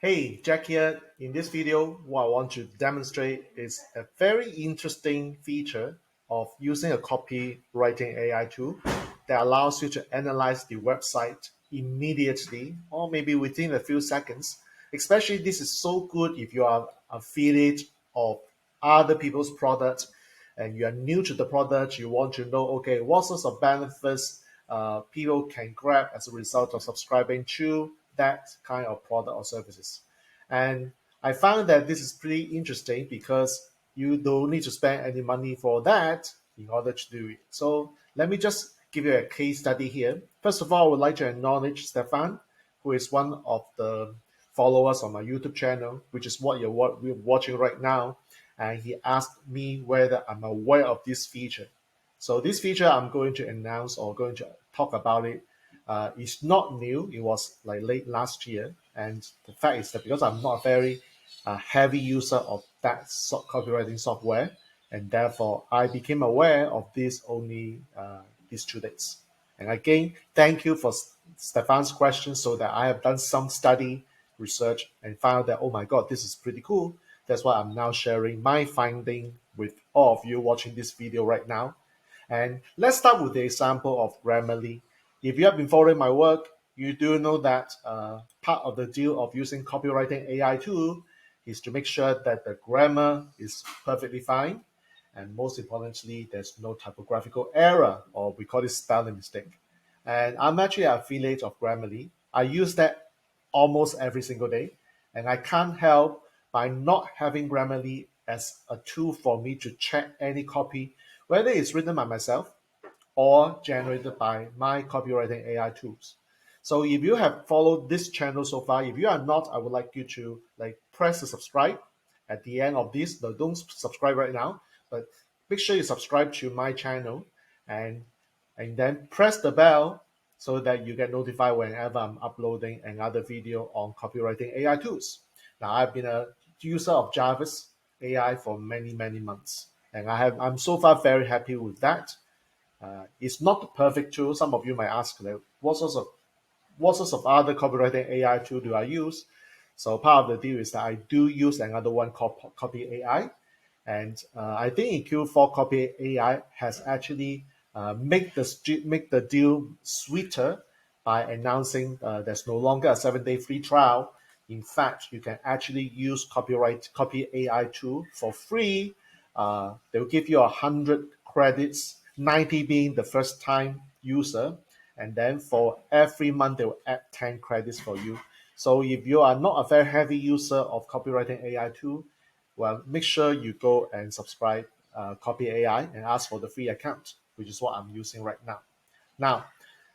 Hey, Jack here. In this video, what I want to demonstrate is a very interesting feature of using a copywriting AI tool that allows you to analyze the website immediately or maybe within a few seconds. Especially this is so good if you are affiliate of other people's products and you are new to the product, you want to know, okay, what sorts of benefits people can grab as a result of subscribing to that kind of product or services. And I found that this is pretty interesting because you don't need to spend any money for that in order to do it. So let me just give you a case study here. First of all, I would like to acknowledge Stefan, who is one of the followers on my YouTube channel, which is what you're watching right now. And he asked me whether I'm aware of this feature. So this feature I'm going to announce or going to talk about it is not new. It was like late last year, and the fact is that because I'm not a very heavy user of that copywriting software, and therefore I became aware of this only these 2 days. And again, thank you for Stefan's question, so that I have done some study research and found that, oh my God, this is pretty cool. That's why I'm now sharing my finding with all of you watching this video right now. And let's start with the example of Grammarly. If you have been following my work, you do know that part of the deal of using copywriting AI tool is to make sure that the grammar is perfectly fine. And most importantly, there's no typographical error, or we call it spelling mistake. And I'm actually an affiliate of Grammarly. I use that almost every single day. And I can't help by not having Grammarly as a tool for me to check any copy, whether it's written by myself or generated by my copywriting AI tools. So if you have followed this channel so far, if you are not, I would like you to press the subscribe at the end of this. No, don't subscribe right now, but make sure you subscribe to my channel and then press the bell so that you get notified whenever I'm uploading another video on copywriting AI tools. Now, I've been a user of Jarvis AI for many, many months, and I'm so far very happy with that. It's not the perfect tool. Some of you might ask, like, what sorts of other copywriting AI tool do I use? So part of the deal is that I do use another one called Copy.AI, and I think in Q4 Copy.AI has actually make the deal sweeter by announcing there's no longer a 7-day free trial. In fact, you can actually use Copy AI tool for free. They'll give you 100 credits, 90 being the first time user, and then for every month they will add 10 credits for you. So if you are not a very heavy user of copywriting AI tool, well, make sure you go and subscribe Copy.AI and ask for the free account, which is what I'm using right now. Now,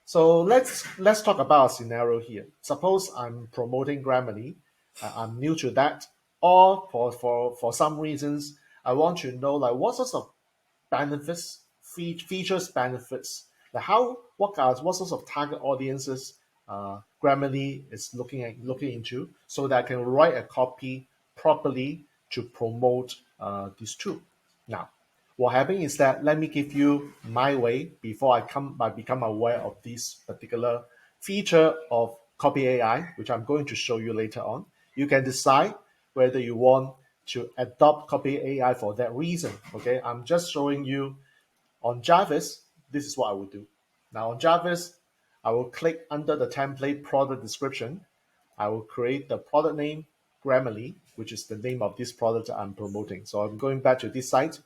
so let's talk about a scenario here. Suppose I'm promoting Grammarly, I'm new to that, or for some reasons I want to know like what sorts of benefits, features, benefits, like what sorts of target audiences Grammarly is looking into, so that I can write a copy properly to promote this tool. Now, what happened is that let me give you my way before I become aware of this particular feature of Copy AI, which I'm going to show you later on. You can decide whether you want to adopt Copy AI for that reason. Okay, I'm just showing you on Jarvis. This is what I would do. Now on Jarvis, I will click under the template product description. I will create the product name Grammarly, which is the name of this product that I'm promoting. So I'm going back to this site.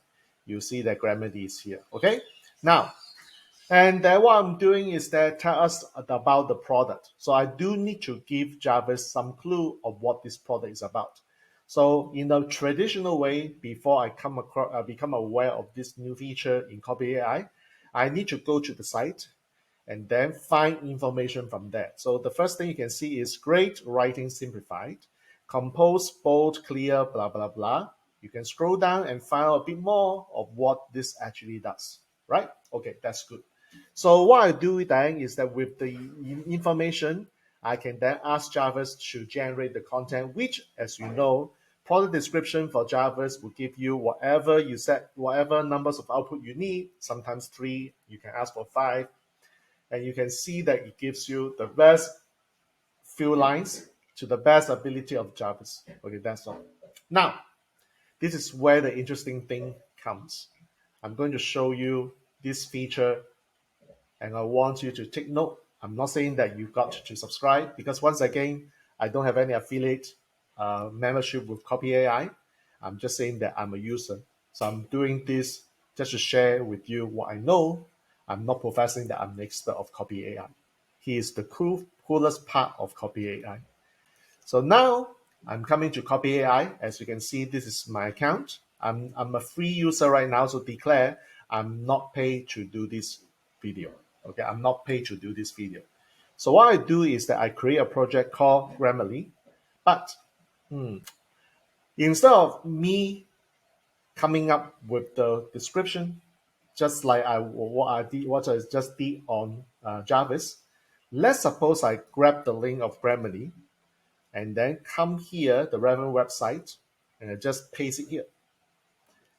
You see that Grammarly is here. Okay. Now, and then what I'm doing is that tell us about the product. So I do need to give Jarvis some clue of what this product is about. So in the traditional way, before I become aware of this new feature in Copy AI, I need to go to the site and then find information from there. So the first thing you can see is great writing simplified, compose, bold, clear, blah, blah, blah. You can scroll down and find out a bit more of what this actually does, right? Okay, that's good. So what I do then is that with the information, I can then ask Jarvis to generate the content, which, as you know, product description for Jarvis will give you whatever you set, whatever numbers of output you need, sometimes 3, you can ask for 5, and you can see that it gives you the best few lines to the best ability of Jarvis. Okay, that's all. Now, this is where the interesting thing comes. I'm going to show you this feature, and I want you to take note. I'm not saying that you've got to subscribe, because once again, I don't have any affiliate membership with CopyAI. I'm just saying that I'm a user. So I'm doing this just to share with you what I know. I'm not professing that I'm the expert of CopyAI. He is the coolest part of CopyAI. So now I'm coming to CopyAI. As you can see, this is my account. I'm a free user right now, so declare I'm not paid to do this video. Okay, I'm not paid to do this video. So what I do is that I create a project called Grammarly, but instead of me coming up with the description, just like what I just did on Jarvis, let's suppose I grab the link of Grammarly and then come here, the relevant website, and I just paste it here,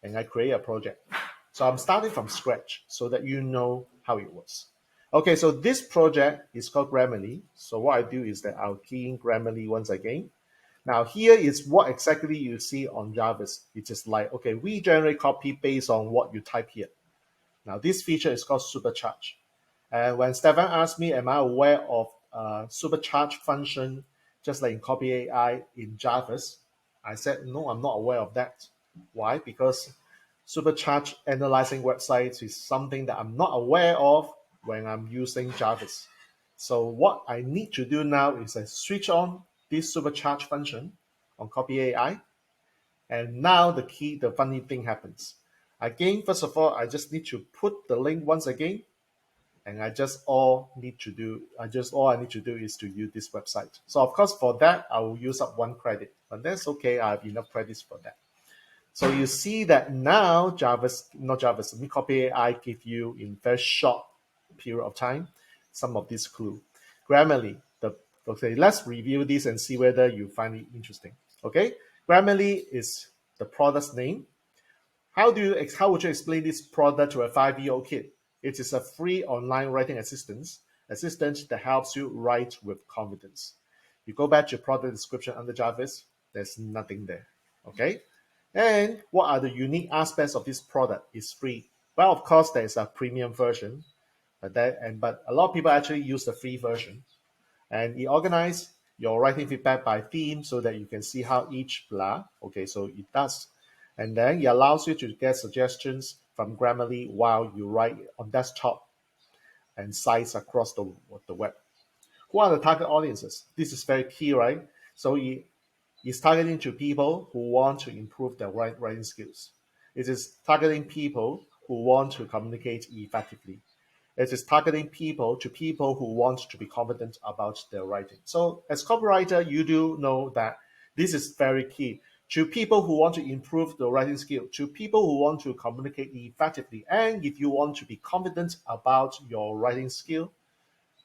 and I create a project. So I'm starting from scratch so that you know how it works. Okay, so this project is called Grammarly. So what I do is that I'll key in Grammarly once again. Now here is what exactly you see on Jarvis. It's just like, okay, we generate copy based on what you type here. Now this feature is called supercharge. And when Stefan asked me, am I aware of supercharge function, just like in CopyAI in Jarvis, I said, no, I'm not aware of that. Why? Because supercharge analyzing websites is something that I'm not aware of when I'm using Jarvis. So what I need to do now is I switch on this supercharge function on CopyAI. And now the funny thing happens. Again, first of all, I just need to put the link once again, and all I need to do is to use this website. So of course, for that, I will use up 1 credit, but that's okay. I have enough credits for that. So you see that now CopyAI give you in very short period of time some of this clue. Grammarly, okay, let's review this and see whether you find it interesting. Okay, Grammarly is the product's name. How would you explain this product to a 5-year-old kid? It is a free online writing assistant that helps you write with confidence. You go back to product description under Jarvis, there's nothing there. Okay? And what are the unique aspects of this product? It's free. Well, of course, there's a premium version, but a lot of people actually use the free version. And it organizes your writing feedback by theme so that you can see how each blah. Okay, so it does. And then it allows you to get suggestions from Grammarly while you write on desktop and sites across the web. Who are the target audiences? This is very key, right? So it is targeting to people who want to improve their writing skills. It is targeting people who want to communicate effectively. It is targeting people who want to be confident about their writing. So as copywriter, you do know that this is very key to people who want to improve the writing skill, to people who want to communicate effectively. And if you want to be confident about your writing skill,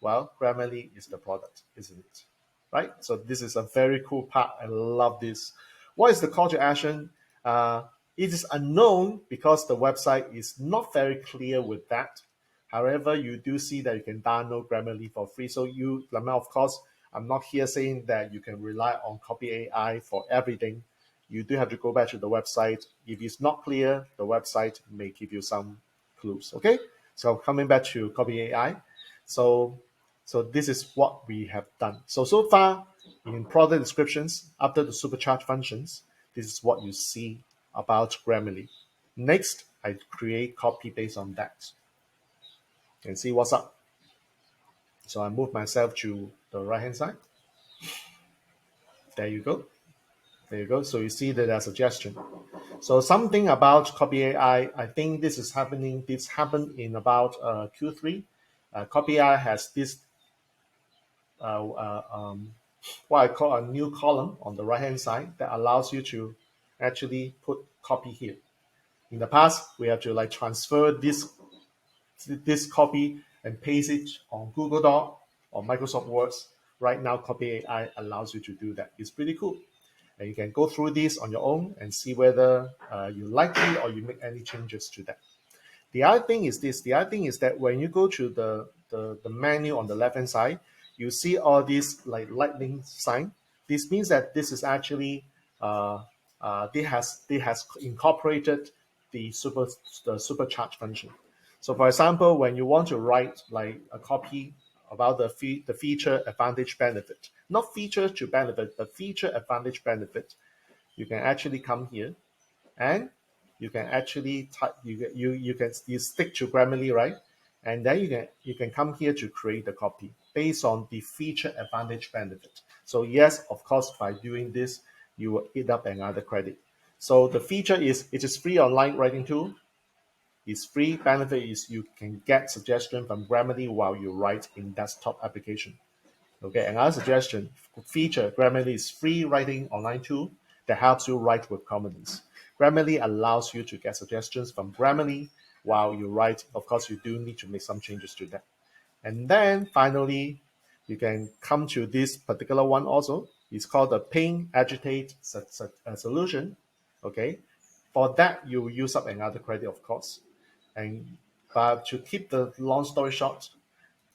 well, Grammarly is the product, isn't it? Right? So this is a very cool part. I love this. What is the call to action? It is unknown because the website is not very clear with that. However, you do see that you can download Grammarly for free. So of course, I'm not here saying that you can rely on CopyAI for everything. You do have to go back to the website. If it's not clear, the website may give you some clues. Okay, so coming back to CopyAI. So this is what we have done. So far in product descriptions, after the supercharge functions, this is what you see about Grammarly. Next, I create copy based on that and see what's up. So I move myself to the right hand side. There you go. There you go. So you see that there's a suggestion. So something about CopyAI, I think this is happening. This happened in about Q3. CopyAI has this what I call a new column on the right hand side that allows you to actually put copy here. In the past, we have to like transfer this copy and paste it on Google Doc or Microsoft Words. Right now, CopyAI allows you to do that. It's pretty cool. And you can go through this on your own and see whether you like it or you make any changes to that. The other thing is this. The other thing is that when you go to the menu on the left-hand side, you see all these like lightning sign. This means that this is actually they has incorporated the supercharge function. So for example, when you want to write like a copy about the feature advantage benefit, not feature to benefit, but feature advantage benefit, you can actually come here and you can actually type you stick to Grammarly, right? And then you can come here to create the copy based on the feature advantage benefit. So yes, of course, by doing this, you will eat up another credit. So the feature is it is free online writing tool. It's free. Benefit is you can get suggestion from Grammarly while you write in desktop application. Okay, another suggestion feature, Grammarly is free writing online tool that helps you write with confidence. Grammarly allows you to get suggestions from Grammarly while you write. Of course, you do need to make some changes to that. And then finally, you can come to this particular one also. It's called the pain agitate solution. Okay, for that you will use up another credit, of course. And but to keep the long story short,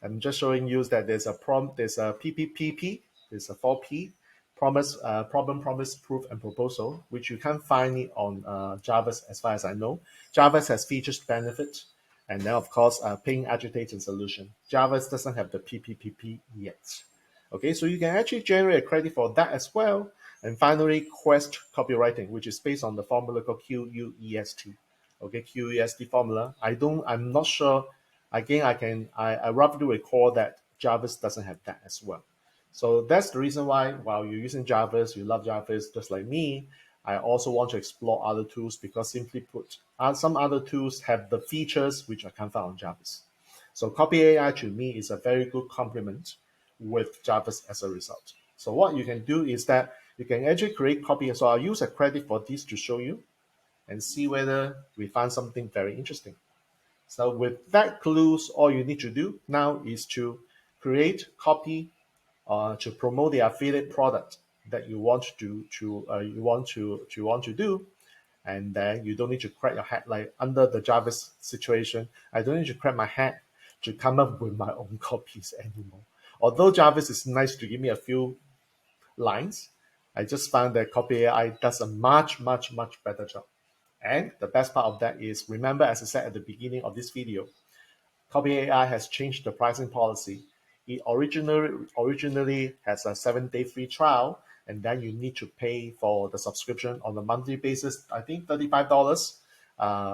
I'm just showing you that there's a PPPP, there's a 4P, problem, promise, proof, and proposal, which you can't find it on Jarvis as far as I know. Jarvis has features, benefit, and then of course pain, agitate, and solution. Jarvis doesn't have the PPPP yet. Okay, so you can actually generate a credit for that as well. And finally, Quest copywriting, which is based on the formula called QUEST. Okay, QUEST formula. I'm not sure. Again, I roughly recall that Jarvis doesn't have that as well. So that's the reason why while you're using Jarvis, you love Jarvis just like me. I also want to explore other tools because simply put, some other tools have the features which I can't find on Jarvis. So CopyAI to me is a very good complement with Jarvis as a result. So what you can do is that you can actually create copy. So I'll use a credit for this to show you and see whether we find something very interesting. So with that clues, all you need to do now is to create copy to promote the affiliate product that you want to do, and then you don't need to crack your head like under the Jarvis situation. I don't need to crack my head to come up with my own copies anymore. Although Jarvis is nice to give me a few lines, I just found that Copy.AI does a much better job. And the best part of that is, remember, as I said at the beginning of this video, CopyAI has changed the pricing policy. It originally has a 7-day free trial, and then you need to pay for the subscription on a monthly basis. I think $35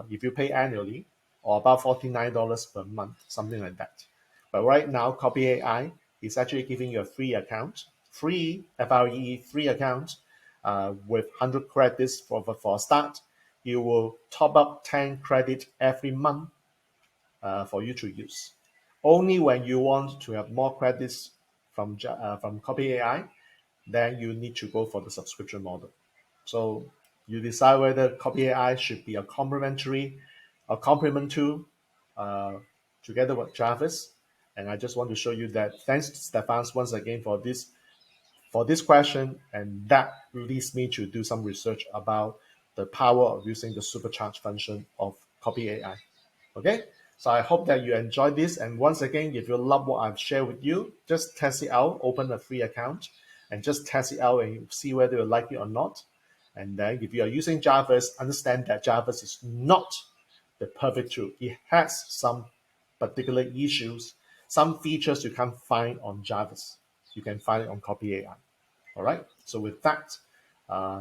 if you pay annually, or about $49 per month, something like that. But right now, CopyAI is actually giving you a free account, free FRE free account with 100 credits for a start. You will top up 10 credit every month for you to use. Only when you want to have more credits from Copy AI, then you need to go for the subscription model. So you decide whether Copy AI should be a complement to uh, together with Jarvis. And I just want to show you that thanks to Stefan once again for this question, and that leads me to do some research about the power of using the supercharge function of Copy AI. Okay, so I hope that you enjoyed this. And once again, if you love what I've shared with you, just test it out, open a free account, and just test it out and see whether you like it or not. And then if you are using Jarvis, understand that Jarvis is not the perfect tool. It has some particular issues, some features you can't find on Jarvis. You can find it on Copy AI. All right. So with that,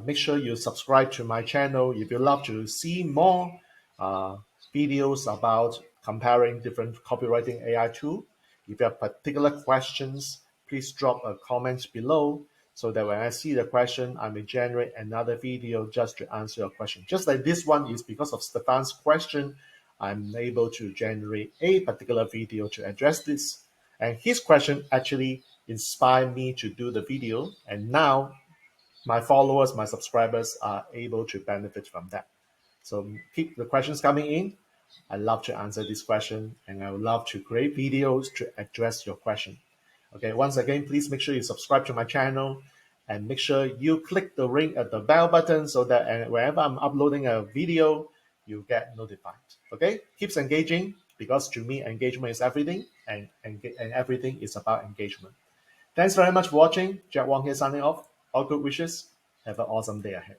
make sure you subscribe to my channel if you love to see more uh, videos about comparing different copywriting AI tools. If you have particular questions, please drop a comment below so that when I see the question, I may generate another video just to answer your question. Just like this one is because of Stefan's question, I'm able to generate a particular video to address this. And his question actually inspired me to do the video. And now my followers, my subscribers are able to benefit from that. So keep the questions coming in. I love to answer this question, and I would love to create videos to address your question. Okay, once again, please make sure you subscribe to my channel and make sure you click the ring at the bell button so that whenever I'm uploading a video, you get notified. Okay, keeps engaging because to me, engagement is everything, and everything is about engagement. Thanks very much for watching. Jack Wong here signing off. All good wishes. Have an awesome day ahead.